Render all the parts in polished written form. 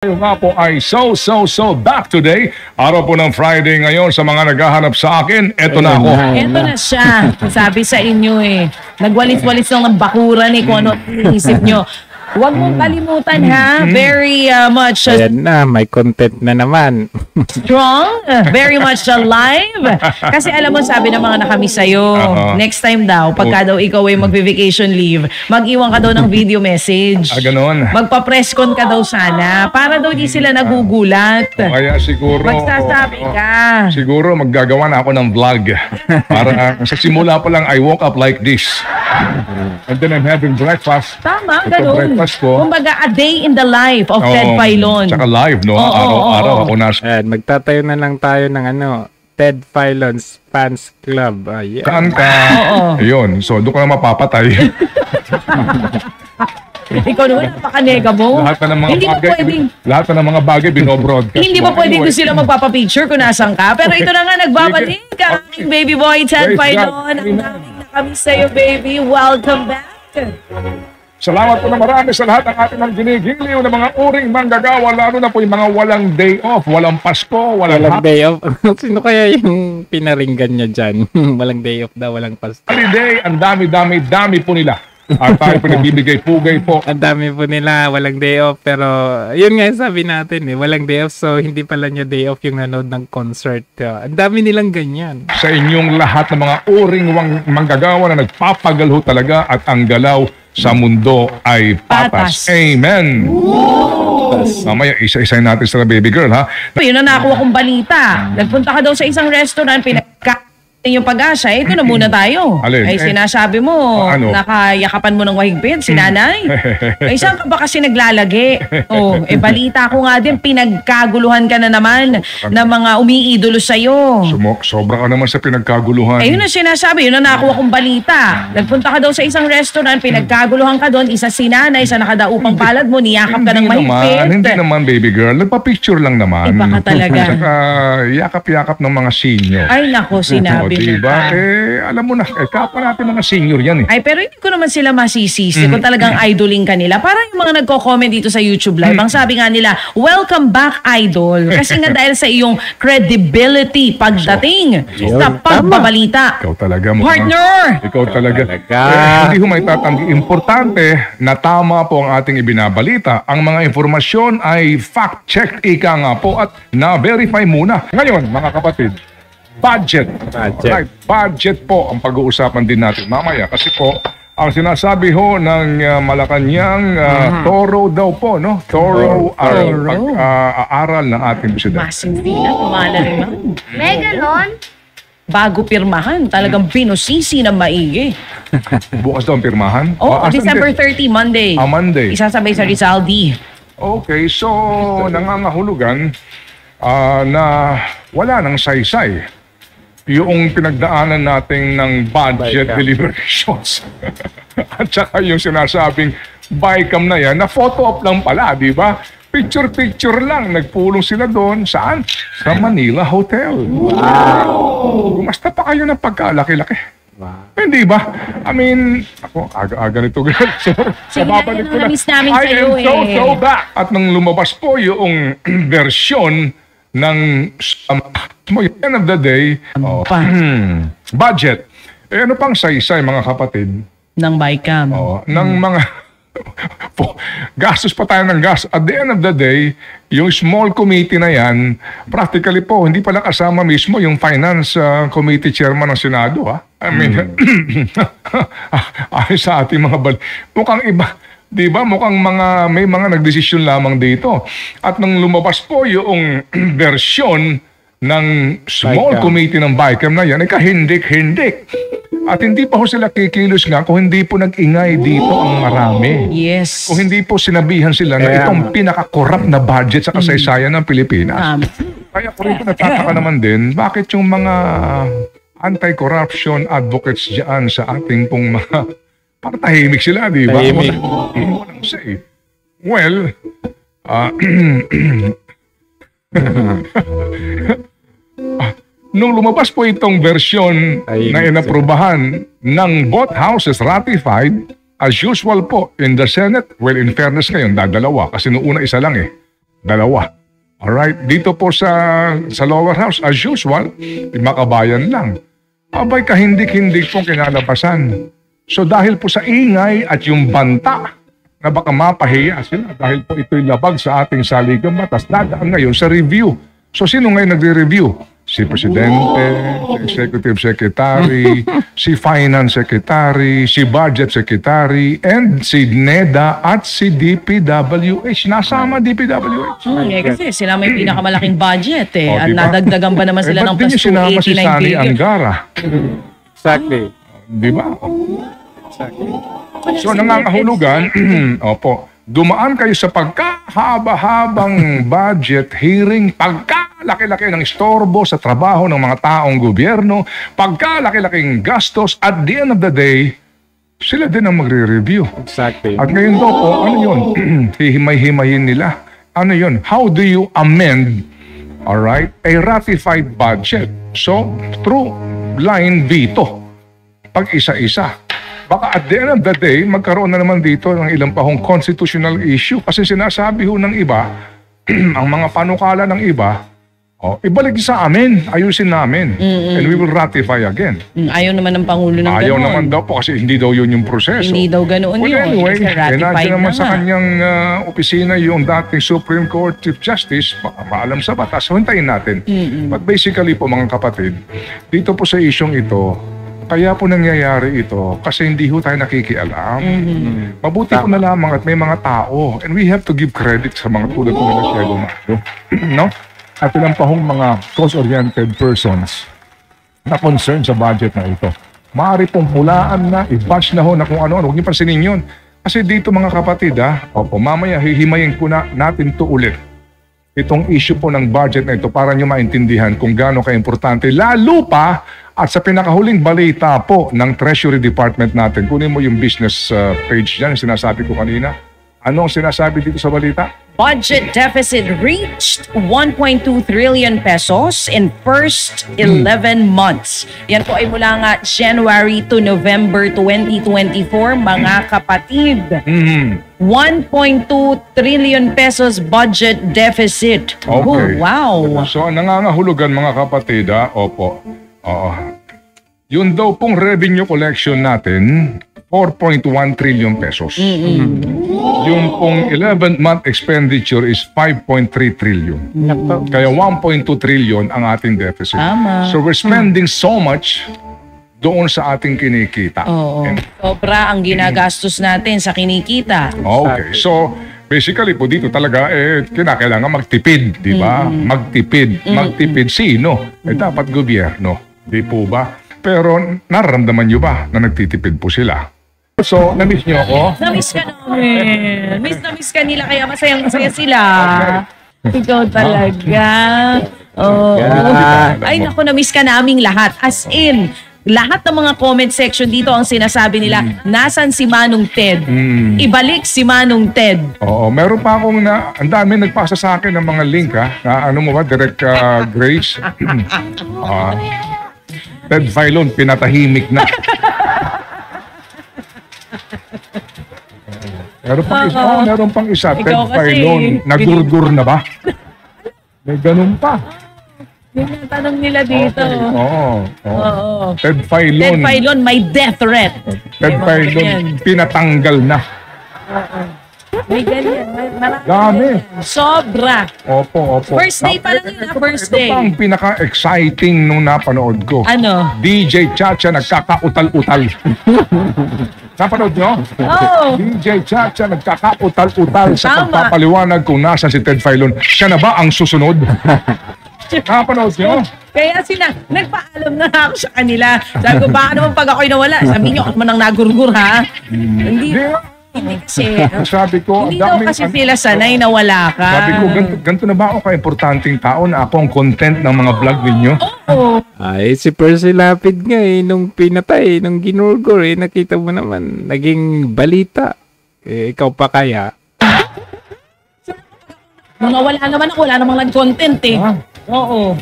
Tayo nga po ay so back today. Araw po ng Friday ngayon sa mga naghahanap sa akin. Eto na ako. Eto na siya. Sabi sa inyo nagwalis-walis lang ng bakuran kung ano isip nyo. Huwag mong kalimutan ha. Very much Ayan na, may content na naman. strong, very much alive. Kasi alam mo, sabi ng mga nakamiss sa'yo, next time daw, pagka daw ikaw ay magbe-vacation leave, mag-iwan ka daw ng video message. Ganon. Magpa-press con ka daw sana para daw di sila nagugulat. Kaya siguro Magsasabi ka. Siguro maggagawa na ako ng vlog. Para sa simula pa lang I woke up like this. And then I'm having breakfast. Tama, Ito ganun. breakfast ko. Kumbaga, a day in the life of Ted Filon. Tsaka live, no? Araw-araw ako nasa. Ayan, magtatayo na lang tayo ng Ted Filon's Fans Club. Ayan. Saan ka? Ayun. So, doon ka na mapapatay. Ikaw naman, napaka-nega mo. Lahat na ng mga Hindi mo bagay, pwedeng, lahat na ng mga bagay binobroadcast. hindi mo pwedeng doon sila magpapapicture kung nasan ka. Pero ito na nga, nagbabalik ka. Aking baby boy, Ted Praise Filon. God. Ang daming na kami sa'yo, baby. Welcome back. Salamat po na marami sa lahat ng ating mga ginigiliw na mga uring manggagawa, lalo na po yung mga walang day off, walang Pasko, walang Day off. Sino kaya yung pinaringgan niya dyan? Walang day off daw, walang Pasko. holiday. Ang dami po nila. At tayo pinagbibigay pugay po. Ang dami po nila, walang day off. Pero yun nga yung sabi natin walang day off. So hindi pala niya day off yung nanood ng concert. Ang dami nilang ganyan. Sa inyong lahat ng mga uring manggagawa na nagpapagalho talaga at ang galaw sa mundo ay patas. Patas. Amen. Mamaya, isa-isayin natin sa baby girl, ha? Yun na nakuha kong balita. Nagpunta ka daw sa isang restaurant, yung pag-asa, ito na muna tayo. Alin? Ay sinasabi mo, Ano? nakayakapan mo ng mahigpit, si nanay. Ay saan ka ba kasi naglalagi? Balita ko nga din, pinagkaguluhan ka na naman ng mga umiidolo sa'yo. Sobra ka naman sa pinagkaguluhan. Ayun na sinasabi, yun na nakuha kong balita. Nagpunta ka daw sa isang restaurant, pinagkaguluhan ka doon, isa si nanay, sa nakadaupang palad mo, niyakap ka ng mahigpit. Hindi naman, baby girl. Nagpa-picture lang naman. Iba ka talaga. Saka yakap-yakap ng mga senior. Ay nako, sinabi mo diba? pa. Alam mo na, kapwa natin mga senior yan Ay, pero hindi ko naman sila masisisi kung talagang idoling kanila. Parang yung mga nagko-comment dito sa YouTube Live, ang sabi nga nila, welcome back, idol. Kasi nga dahil sa iyong credibility pagdating sa pagbabalita. Ikaw talaga. Partner! Ikaw talaga. Hindi ho may tatanggi. Importante na tama po ang ating ibinabalita. Ang mga informasyon ay fact-checked ika nga po at na-verify muna. Ngayon, mga kapatid, budget. Right. Budget po ang pag-uusapan din natin mamaya. Kasi po, ang sinasabi ho ng Malacanang, thorough daw po, no? Thorough pag-aaral ng ating presidente. Massive na, pumala naman. Megalon? Bago pirmahan, talagang binusisi ng maigi. Bukas daw ang pirmahan? December 30, Monday. Monday. Isasabay sa Rizal D. Okay, so nangangahulugan na wala nang saysay yung pinagdaanan natin ng budget deliberations. At saka yung sinasabing BICAM na yan, na photo op lang pala, di ba? Picture lang, nagpulong sila doon. Saan? Sa Manila Hotel. Wow! Gumasta pa kayo ng pagkalaki-laki. Wow. Hindi ba? I mean, ako, aga-aga nito. Sige, babalik ko na. na-miss namin I sa'yo am so back. At nang lumabas po yung versyon ng end of the day, budget. Ano pang saysay, mga kapatid? Ng BICAM. Ng mga gastos pa tayo ng gas. At the end of the day, yung small committee na yan, practically po, hindi pala kasama mismo yung finance committee chairman ng Senado. I mean, ay sa ating mga mukhang iba. Di ba? Mukhang may mga nagdesisyon lamang dito. At nang lumabas po yung versyon ng small committee ng BICAM na yan, kahindik-hindik. At hindi pa ho sila kikilos nga kung hindi po nag-ingay dito ang marami. Yes. Kung hindi po sinabihan sila na itong pinaka-corrupt na budget sa kasaysayan ng Pilipinas. Kaya ko rin po natataka naman din, bakit yung mga anti-corruption advocates dyan sa ating pong mga para tahimik sila, di ba? Tahimik. Walang say. Well, nung lumabas po itong version na inaprubahan ng both houses ratified, as usual po, in the Senate, well, in fairness ngayon, dadalawa. Kasi noong una isa lang Dalawa. Alright, dito po sa lower house, as usual, 5 kabayan lang. Abay, kahindik-hindik pong kinalabasan. So dahil po sa ingay at yung banta na baka mapahiya sila dahil po ito'y labag sa ating saligang batas, dadaan ngayon sa review. So sino ngayon nagre-review? Si Presidente, si Executive Secretary, si Finance Secretary, si Budget Secretary, and si NEDA at si DPWH. Nasama DPWH. Kasi sila may pinakamalaking budget at diba? nadagdagan ba naman sila ng Ba't di plus niyo sinama si 289 Sani billion? Angara? Exactly. Di ba? So nangangahulugan, opo, dumaan kayo sa pagkahaba-habang budget hearing, pagkalaki-laki ng istorbo sa trabaho ng mga taong gobyerno, pagkalaki-laking gastos, at the end of the day, sila din ang magre-review. Exactly. At ngayon daw po, ano yun? Hihimay-himayin nila. Ano yun? How do you amend, alright, a ratified budget? So, through line veto. Pag isa-isa. Baka at the end of the day, magkaroon na naman dito ng ilang pahong constitutional issue kasi sinasabi ho ng iba, ang mga panukala ng iba, ibalik sa amin, ayusin namin, and we will ratify again. Ayaw naman ng Pangulo ng Ayaw gano'n. naman daw po kasi hindi daw yun yung proseso. Hindi daw ganoon Well, yun. anyway, Kasi ratified nandiyan naman na sa nga. kanyang opisina yung dating Supreme Court Chief Justice, maalam sa batas, so hintayin natin. But basically po mga kapatid, dito po sa isyong ito, kaya po nangyayari ito kasi hindi ho tayo nakikialam. Mabuti po na lamang at may mga tao and we have to give credit sa mga tulad po nila Cielo Mado. No? At ilang pahong mga cause-oriented persons na concerned sa budget na ito. Maaari pong hulaan na, i-batch na ho na kung ano-ano. Huwag niyo pansinin yun. Kasi dito mga kapatid, mamaya hihimayin ko na natin to ulit. Itong issue po ng budget na ito para nyo maintindihan kung gaano ka-importante. Lalo pa at sa pinakahuling balita po ng Treasury Department natin. Kunin mo yung business page dyan, sinasabi ko kanina. Ano ang sinasabi dito sa balita? Budget deficit reached 1.2 trillion pesos in first 11 months. Yan po ay mula nga January to November 2024, mga kapatid. 1.2 trillion pesos budget deficit. Okay. Oh, wow. So, ang nangangahulugan mga kapatid, opo. Yun daw pong revenue collection natin, 4.1 trillion pesos. Yung pong 11th-month expenditure is 5.3 trillion. Kaya 1.2 trillion ang ating deficit. Tama. So we're spending so much doon sa ating kinikita. Oo. Sobra ang ginagastos natin sa kinikita. Okay. So basically po dito talaga kinakailangan magtipid, di ba? Magtipid. Magtipid sino? Dapat gobyerno. Di po ba? Pero nararamdaman nyo ba na nagtitipid po sila? So, na-miss nyo ako? Na-miss ka namin. Miss ka nila kaya masayang-masaya sila. Ikaw talaga. Oh. Ay naku, na-miss ka naming lahat. As in, lahat ng mga comment section dito ang sinasabi nila, nasan si Manong Ted? Ibalik si Manong Ted. Oo, meron pa akong ang dami nagpasa sa akin ng mga link na ano mo ba, Direk Grace? Ted Filon, pinatahimik na. Meron pang isa. Ted Ikaw kasi, Filon, nagurgur na ba? May ganun pa. Yun ang tanong nila dito. Oo. Ted Filon. Ted Filon, may death threat. Ted Filon, pinatanggal na. May ganyan. Dami. Sobra. Opo. First day pa lang yun, first day. Ito pa ang pinaka-exciting nung napanood ko. Ano? DJ Chacha nagkakautal-utal. Napanood nyo? Oh. DJ Chacha nagkakautal-utal sa Tama. pagpapaliwanag kung nasa si Ted Filon. Siya na ba ang susunod? Napanood nyo? Kaya nagpaalam na ako sa kanila. Sabi ko, baka naman pag ako'y nawala, sabi niyo, at manang nagurgur ha? Hindi kasi. Sabi ko, Hindi daw kasi sila sanay na wala ka. Sabi ko, ganito na ba ako ka-importanting tao na ako ang content ng mga vlog ninyo? Oo. Ay, si Percy Lapid nga nung pinatay, nung ginurgur nakita mo naman, naging balita. Ikaw pa kaya? Mga wala naman ako, wala namang nag-content eh. Ah. Oo.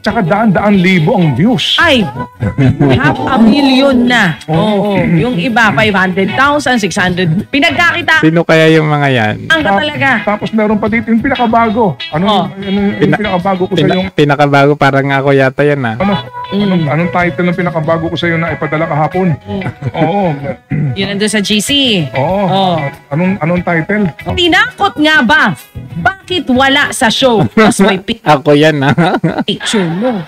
Tsaka daan-daan libo ang views. Ay, 500,000 na. Oo. Yung iba, 500,000, 600. Pinagkakita. Sino kaya yung mga yan? Ang ka talaga. Tapos meron pa dito yung pinakabago. Yung pinakabago ko sa yung... Pinakabago, parang ako yata yan Anong title ng pinakabago ko sa iyo na ipadala kahapon? Oo. Yun nandun sa GC. Oo. Anong title? Tinakot nga ba? Bakit wala sa show? Mas may Ako yan picture mo.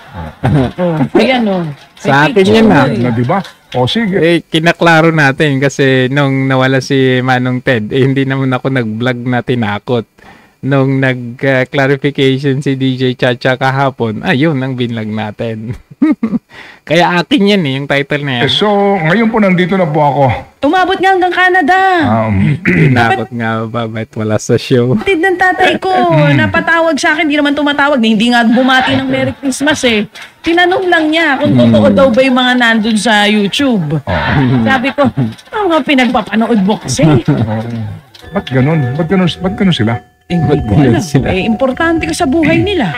Ayan o. Sa akin yan Na diba? O sige. Kinaklaro natin kasi nung nawala si Manong Ted, hindi naman ako nag-vlog na tinakot. Nung nag-clarification si DJ Chacha kahapon, ayun ang binlag natin. Kaya akin yan yung title na yan. So, ngayon po nandito na po ako. Umabot nga hanggang Canada. Tinakot nga ba? Ba't wala sa show? Tid ng tatay ko, napatawag sa akin, hindi naman tumatawag, hindi nga bumati ng Merry Christmas eh. Tinanong lang niya kung totoo daw ba yung mga nandun sa YouTube. Sabi ko, mga pinagpapanood mo kasi. Ba't ganun? Ba't ganun sila? Hindi ko alam. Importante ka sa buhay nila.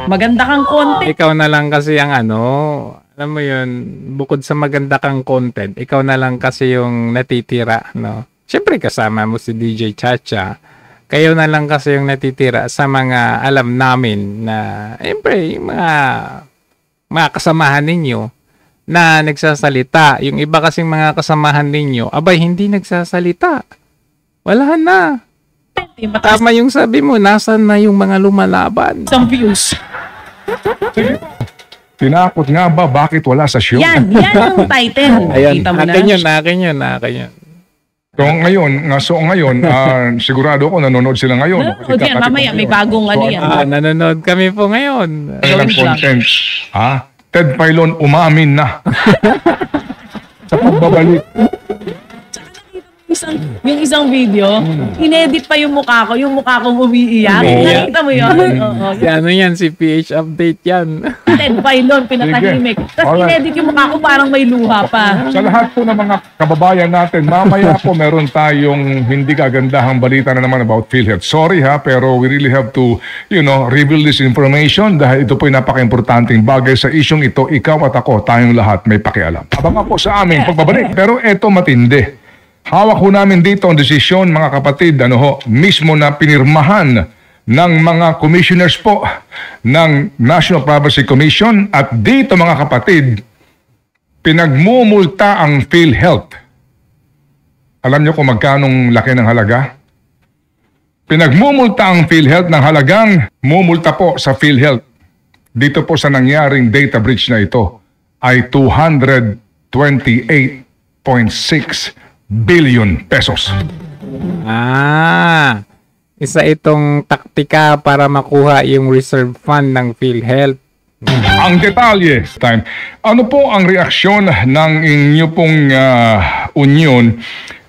Maganda kang content. Ikaw na lang kasi ang alam mo yun, bukod sa maganda kang content, ikaw na lang kasi yung natitira, no? Siyempre kasama mo si DJ Chacha, kayo na lang kasi yung natitira sa mga alam namin na, siyempre, yung mga kasamahan ninyo na nagsasalita. Yung iba kasing mga kasamahan ninyo, abay, hindi nagsasalita. Wala na. Tama yung sabi mo, nasan na yung mga lumalaban? Some views. Tinakot nga ba? Bakit wala sa show? Yan ang title. Ayan, Kita mo na. akin yun. So ngayon, sigurado ko nanonood sila ngayon. O diyan, mamaya may bagong yan. Nanonood kami po ngayon. Ang content. Ted Filon umamin na. Sa pagbabalik. Yung isang video, inedit pa yung mukha ko, yung mukha kong umiiyak. Nakita mo yun? Oo. Si PH Update yan. Ted Filon, pinatahimik. Tapos inedit yung mukha ko, parang may luha pa. Sa lahat po ng mga kababayan natin, mamaya po meron tayong hindi kagandahang balita na naman about PhilHealth. Sorry pero we really have to, reveal this information dahil ito po yung napaka-importanting bagay sa isyong ito. Ikaw at ako, tayong lahat may pakialam. Abangan po sa aming pagbabalik. Pero eto matindi. Hawak ho namin dito ang desisyon, mga kapatid, mismo na pinirmahan ng mga commissioners po ng National Privacy Commission at dito, mga kapatid, pinagmumulta ang PhilHealth. Alam niyo kung magkanong laki ng halaga? Pinagmumulta ang PhilHealth ng halagang mumulta po sa PhilHealth. Dito po sa nangyaring data breach na ito ay 228.6 billion pesos. Isa itong taktika para makuha yung reserve fund ng PhilHealth. Ang detalye, ano po ang reaksyon ng inyo pong union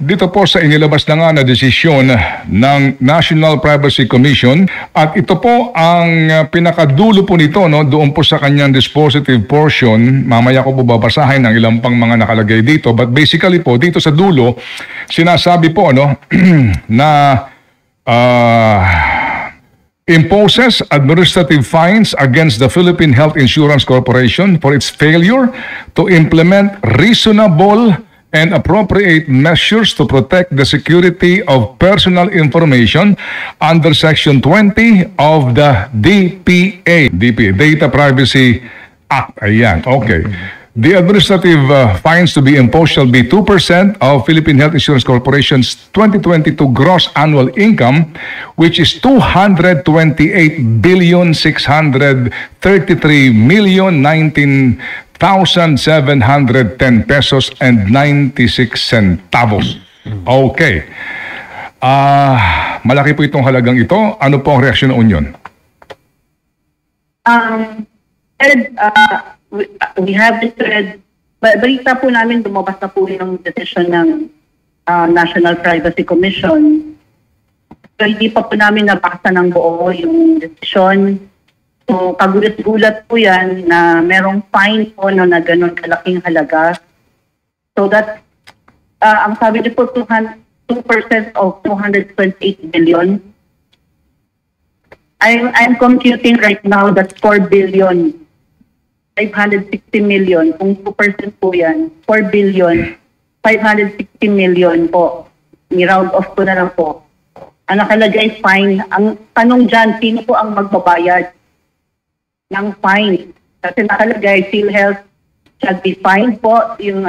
dito po sa inilabas na nga na desisyon ng National Privacy Commission at ito po ang pinakadulo po nito doon po sa kanyang dispositive portion. Mamaya ko po babasahin ng ilang pang mga nakalagay dito, but basically po dito sa dulo sinasabi po na imposes administrative fines against the Philippine Health Insurance Corporation for its failure to implement reasonable and appropriate measures to protect the security of personal information under Section 20 of the DPA, Data Privacy Act. Ayan, okay. The administrative fines to be imposed shall be 2% of Philippine Health Insurance Corporation's 2022 gross annual income, which is 228,633,019,710 pesos and 96 centavos. Okay. Malaki po itong halagang ito. Ano po ang reaksyon ng Union? We have this thread. Balita po namin, lumabas na po yung decision ng National Privacy Commission. So, hindi pa po namin nabasa ng buo yung decision. So, kagulat-gulat po yan na merong fine po na ganun kalaking halaga. So, that, ang sabi niyo po, 2% of 228 billion. I'm computing right now, that's 4 billion 560 million. Kung 2% po yan, 4 billion, 560 million po. Ni-round off ko na lang po. Ang nakalagay fine. Ang tanong dyan, sino po ang magbabayad ng fine? Kasi nakalagay, PhilHealth shall be fined po yung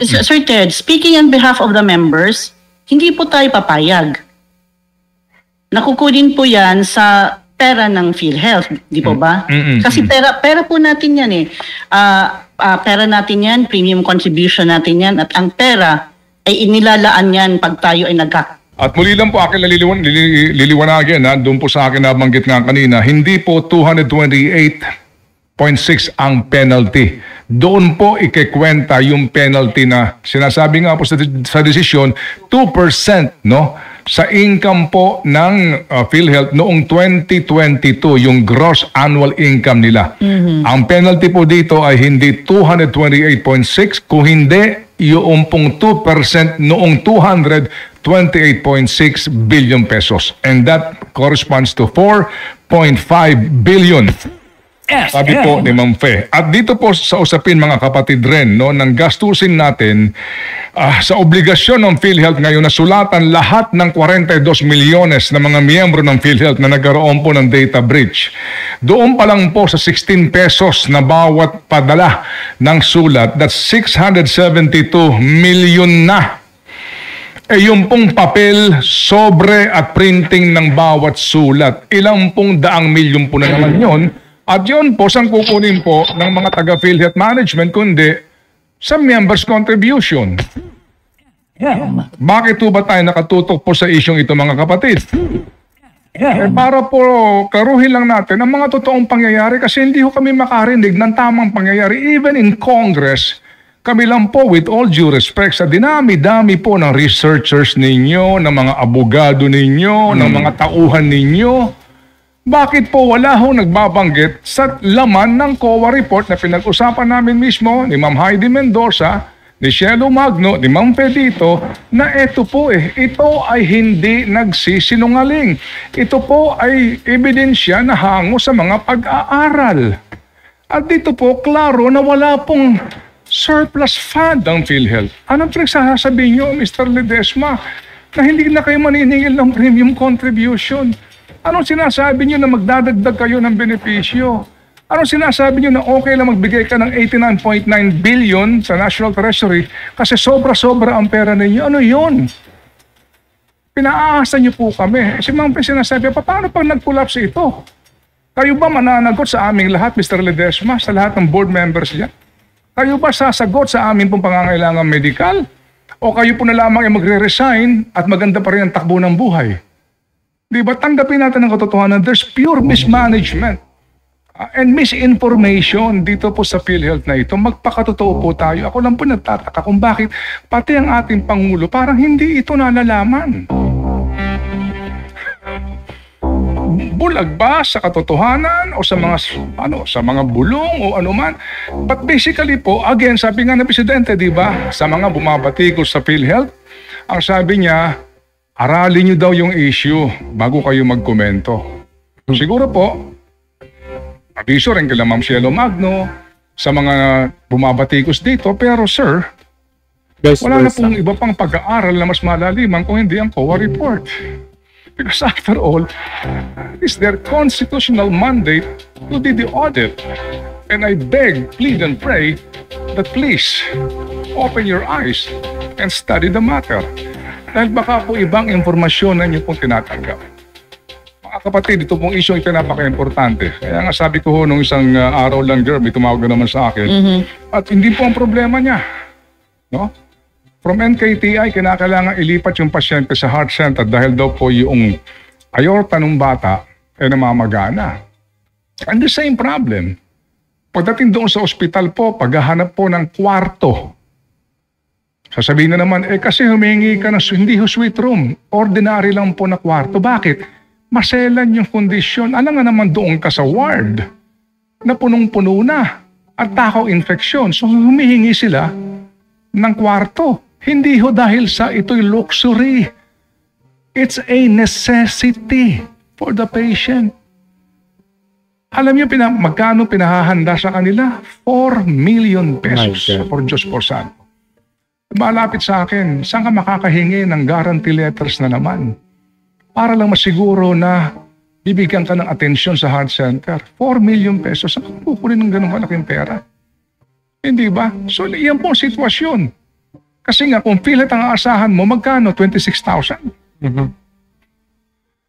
Sir Ted, speaking on behalf of the members, hindi po tayo papayag. Nakukunin po yan sa pera ng PhilHealth, di po ba? Kasi pera po natin yan eh. Pera natin yan, premium contribution natin yan, at ang pera ay inilalaan yan pag tayo ay At muli lang po akin liliwanagin, doon po sa akin nabanggit nga kanina, hindi po 228.6 ang penalty. Doon po ikikwenta yung penalty na sinasabi nga po sa desisyon, 2%, no? Sa income po ng PhilHealth noong 2022, yung gross annual income nila. Ang penalty po dito ay hindi 228.6, kung hindi yung pong 2% noong 228.6 billion pesos. And that corresponds to 4.5 billion. Sabi po ni Ma'am Fe. At dito po sa usapin mga kapatid rin, no, ng gastusin natin sa obligasyon ng PhilHealth ngayon na sulatan lahat ng 42 milyones na mga miyembro ng PhilHealth na nagkaroon po ng data breach. Doon pa lang po sa 16 pesos na bawat padala ng sulat, that's 672 million na. Yung pong papel, sobre at printing ng bawat sulat. Ilang pong daang milyon po na naman yun. At yun po, saan kukunin po ng mga taga-PhilHealth Management kundi sa members' contribution. Bakit po ba tayo nakatutok po sa isyong ito mga kapatid? Para po klaruhin lang natin ang mga totoong pangyayari kasi hindi ko kami makarinig ng tamang pangyayari. Even in Congress, kami lang po with all due respect sa dinami-dami po ng researchers ninyo, ng mga abogado ninyo, ng mga tauhan ninyo. Bakit po wala ho nagbabanggit sa laman ng COA report na pinag-usapan namin mismo ni Ma'am Heidi Mendoza, ni Shelo Magno, ni Ma'am Pedito, na ito po ito ay hindi nagsisinungaling. Ito po ay ebidensya na hango sa mga pag-aaral. At dito po, klaro na wala pong surplus fund ang PhilHealth. Anong pinagsasabi nyo, Mr. Ledesma, na hindi na kayo maniningil ng premium contribution? Anong sinasabi nyo na magdadagdag kayo ng benepisyo? Anong sinasabi nyo na okay lang magbigay ka ng 89.9 billion sa National Treasury kasi sobra-sobra ang pera ninyo? Ano yun? Pinaasa nyo po kami. Si Ma'am Pe sinasabi, paano pag nag-collapse ito? Kayo ba mananagot sa aming lahat, Mr. Ledesma, sa lahat ng board members niya? Kayo ba sasagot sa aming pong pangangailangan medical? O kayo po na lamang ay magre-resign at maganda pa rin ang takbo ng buhay? Di ba tanggapin natin ang katotohanan? There's pure mismanagement and misinformation dito po sa PhilHealth na ito. Magpakatotoo po tayo. Ako lang po nagtataka kung bakit pati ang ating Pangulo parang hindi ito nalalaman. Bulag ba sa katotohanan o sa mga bulong o anuman? But basically po, again, sabi nga ng Presidente, di ba, sa mga bumabatikos sa PhilHealth, ang sabi niya, aralin niyo daw yung issue bago kayo magkomento. Siguro po, abiso rin kila Ma'am Shelo Magno sa mga bumabatikos dito, pero sir, wala na pong iba pang pag-aaral na mas malaliman kung hindi ang COA report. Because after all, it's their constitutional mandate to do the audit. And I beg, plead, and pray that please open your eyes and study the matter. Dahil baka po ibang informasyon na niyo pong tinatanggap. Mga kapatid, ito pong issue ito napaka-importante. Kaya nga sabi ko nung isang araw lang, Jeremy, tumawag na naman sa akin. At hindi po ang problema niya. No? From NKTI, kinakailangan ilipat yung pasyente sa heart center dahil daw po yung aorta ng bata ay namamagana. And the same problem. Pagdating doon sa ospital po, paghahanap po ng kwarto, sasabihin na naman, kasi humingi ka ng hindi suite room. Ordinary lang po na kwarto. Bakit? Maselan yung kondisyon. Alam nga naman doon ka sa ward na punong-puno na at takaw infeksyon. So humihingi sila ng kwarto. Hindi ho dahil sa ito'y luxury. It's a necessity for the patient. Alam niyo magkano pinahahanda sa kanila? 4 million pesos. My God. For Diyos por Santo. Malapit sa akin, saan ka makakahingi ng guarantee letters na naman? Para lang masiguro na bibigyan ka ng atensyon sa heart center. 4 million pesos. Saan ka kukunin ng ganung malaking pera? Hindi ba? So, iyan po ang sitwasyon. Kasi nga, kung PhilHealth ang aasahan mo, magkano? 26,000.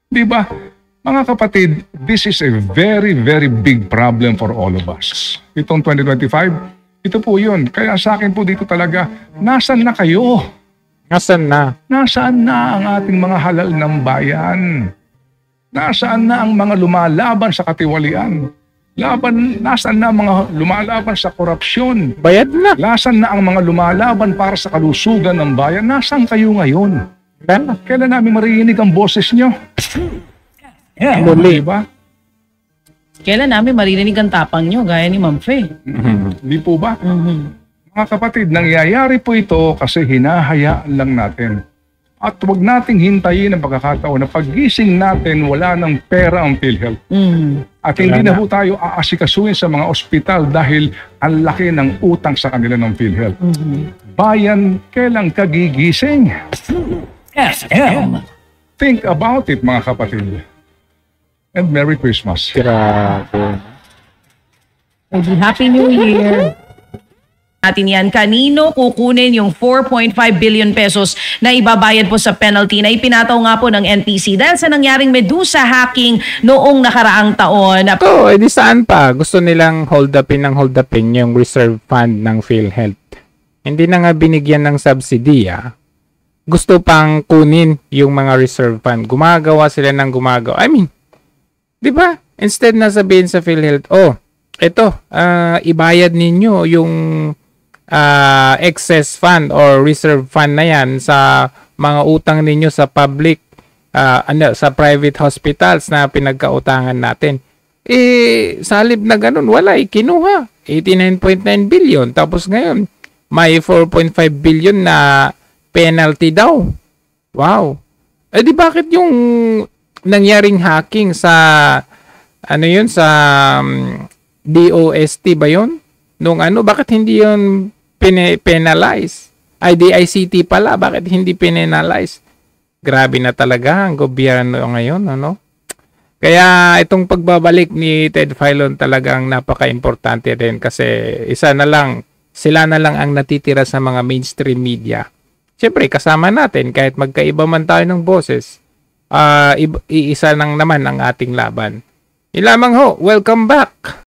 Di ba? Mga kapatid, this is a very, very big problem for all of us. Itong 2025, ito po yun. Kaya sa akin po dito talaga, nasan na kayo? Nasaan na? Nasaan na ang ating mga halal ng bayan? Nasaan na ang mga lumalaban sa katiwalian? Nasaan na ang mga lumalaban sa korupsyon? Bayad na. Nasaan na ang mga lumalaban para sa kalusugan ng bayan? Nasaan kayo ngayon? Kailan namin marinig ang boses nyo? Muli. Diba? Kailan namin maririnig ang tapang nyo, gaya ni Ma'am Faye? Di po ba? Mga kapatid, nangyayari po ito kasi hinahayaan lang natin. At huwag nating hintayin ang pagkakataon na paggising natin, wala ng pera ang PhilHealth. At hindi na po tayo aasikasuhin sa mga ospital dahil ang laki ng utang sa kanila ng PhilHealth. Bayan, kailang kagigising? SM. Think about it, mga kapatid. And Merry Christmas. Grabe. Happy New Year. Atin yan, kanino kukunin yung 4.5 billion pesos na ibabayad po sa penalty na ipinataw nga po ng NPC dahil sa nangyaring Medusa hacking noong nakaraang taon. Ito, edi saan pa? Gusto nilang hold upin yung reserve fund ng PhilHealth. Hindi na nga binigyan ng subsidy, Gusto pang kunin yung mga reserve fund. Gumagawa sila ng gumagawa. I mean, di ba? Instead na sabihin sa PhilHealth, ibayad ninyo yung excess fund or reserve fund na yan sa mga utang ninyo sa public, sa private hospitals na pinagkautangan natin. Salib na ganun, wala, kinuha. 89.9 billion. Tapos ngayon, may 4.5 billion na penalty daw. Wow. Di bakit yung nangyaring hacking sa sa DOST ba yun? Bakit hindi yun penalize? DICT pala, bakit hindi penalize? Grabe na talaga ang gobyerno ngayon, Kaya itong pagbabalik ni Ted Filon talagang napaka-importante din kasi sila na lang ang natitira sa mga mainstream media. Siyempre, kasama natin kahit magkaiba man tayo ng boses, iisa lang naman ang ating laban. Yun lamang ho, welcome back